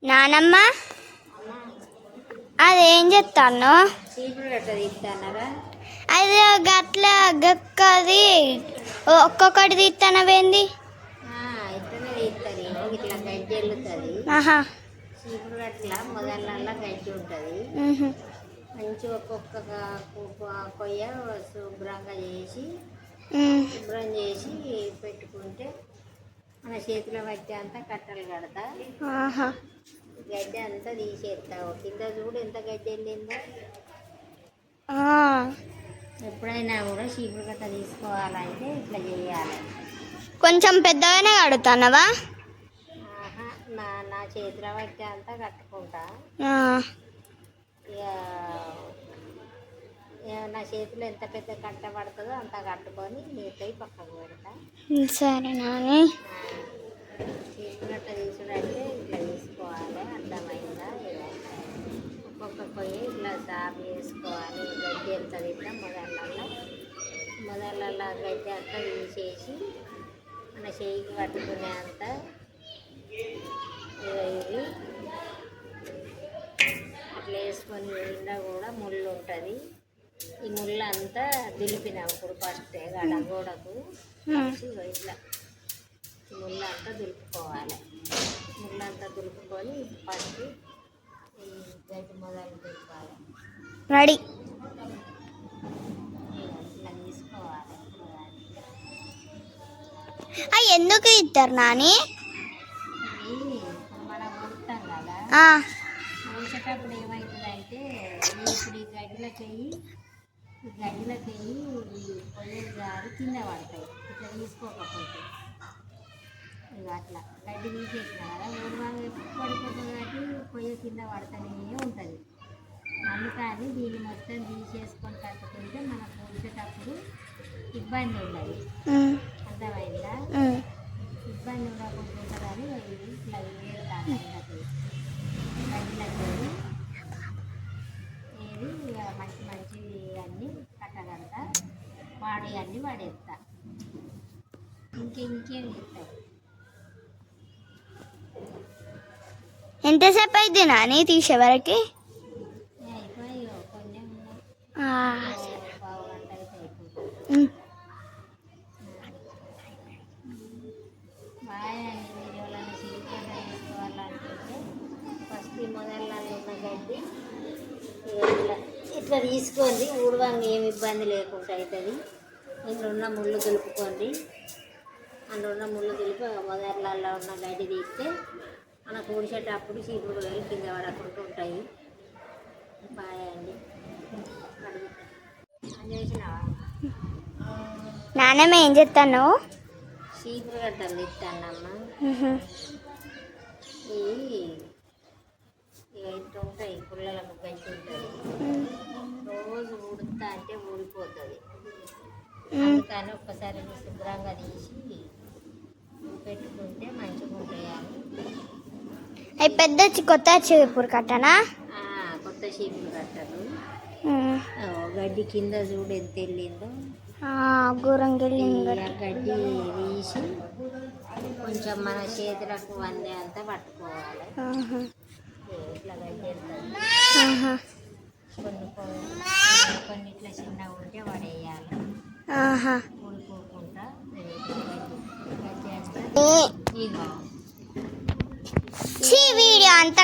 నానమ్మ అదేం చెప్తాను అది గట్ల గక్కది ఒక్కొక్కటి తీస్తానవేంది ఆహా చీపురు గట్ల మొదలల్లా గడ్డి ఉంటుంది మంచి ఒక్కొక్క కొయ్య శుభ్రంగా చేసి శుభ్రం చేసి పెట్టుకుంటే మన చేతిలో పట్టే అంతా కట్టలు కడతా గడ్డి అంతా తీసేస్తావు కింద చూడు ఎంత గడ్డి వెళ్ళిందో ఎప్పుడైనా కూడా చీపురు గట్ట తీసుకోవాలంటే ఇట్లా చేయాలి కొంచెం పెద్దగానే కడుతున్నావా నా చేతిలో పట్టే అంతా కట్టుకుంటా ఇక నా చేతిలో ఎంత పెద్ద కట్ట పడుతుందో అంత కట్టుకొని నీట్గా పక్కకు పెడతా సరే నాని చీపురట్ట తీసుడంటే ఇట్లా తీసుకోవాలి అర్థమైందా ఒక్కొక్క పొయ్యి ఇట్లా సాఫ్ చేసుకోవాలి గడ్డి ఎంత తింటా మొదలల్లా గడ్డి అంతా తీసేసి మన చేయికి పట్టుకునే అంత ఇది అట్లా వేసుకొని నిండా కూడా ముళ్ళు ఉంటుంది ఈ ముళ్ళు అంతా దులిపినాం ఇప్పుడు ఫస్ట్ గోడకు ఇట్లా ముళ్ళు అంతా దులుపుకోవాలి ముళ్ళు అంతా దులుపుకొని ఫస్ట్ ఈ గడ్డి మొదలు దులపాలి రెడీ ఇట్లా తీసుకోవాలి ఎందుకు ఇస్తారు నాని మనం ఉడతాం కదా వేసేటప్పుడు ఏమవుతుందంటే ఇప్పుడు ఈ గడ్డిలోకి పొయ్యి జారి కింద పడతాయి ఇట్లా తీసుకోకపోతే ఇక అట్లా గడ్డి తీసేసిన కదా ఊరువాళ్ళు ఎప్పుడు పడిపోతుంది కాబట్టి పొయ్యి కింద పడుతూనే ఉంటుంది అందుకని దీన్ని మొత్తం తీసేసుకొని కట్టుకుంటే మనకు పూసేటప్పుడు ఇబ్బంది ఉండదు అర్థమైందా ఇబ్బంది ఉండకుండా కానీ ఇట్లా వేరుతాను గడ్డిలకి ఏది మంచి అన్నీ కట్టగలుగుతా వాడి అన్నీ వాడేస్తా ఇంకేం చేస్తావు ఎంతసేపు అయితే నాని తీసే వరకు అయిపోయి కొంచెం పావు గంట అయితే అయిపోతుంది బాగా మీరు ఎవరైనా చీకటి తీసుకోవాలనుకుంటే ఫస్ట్ ఈ మొదలలో ఉన్న గడ్డి ఇట్లా తీసుకోండి ఊడవంగా ఏమి ఇబ్బంది లేకుండా అవుతుంది ఇందులో ఉన్న ముళ్ళు దులుపుకోండి అందులో ఉన్న ముళ్ళు దులిపి మొదలలో ఉన్న గడ్డి తీస్తే మనకు ఊడిచేటప్పుడు చీపురు గొడవలు కింద పడకుండా ఉంటాయి బాగా అండి చేసినావా నాన్నమ్మ ఏం చెప్తాను చీపురు గడ్డలు తిట్టానమ్మా ఇక ఇంత ఉంటాయి పుల్లలకు గడ్డి ఉంటుంది రోజు ఊడుతా అంటే ఊడిపోతుంది అందుకని ఒక్కసారి శుభ్రంగా తీసి పెట్టుకుంటే మంచిగా ఉంటాయి అవి పెద్ద కొత్త చీపురు కట్టనా కొత్త చీపురు కట్టలు గడ్డి కింద చూడు ఎంత వెళ్ళిందో ఘోరం గడ్డి తీసి కొంచెం మన చేతులకు వందే అంతా పట్టుకోవాలి ఇట్లా గడ్డి కొన్ని ఇట్లా చిన్నగా ఉంటే పడేయాలి ఊడిపోకుండా గడ్డి అంతా వీడియో అంతా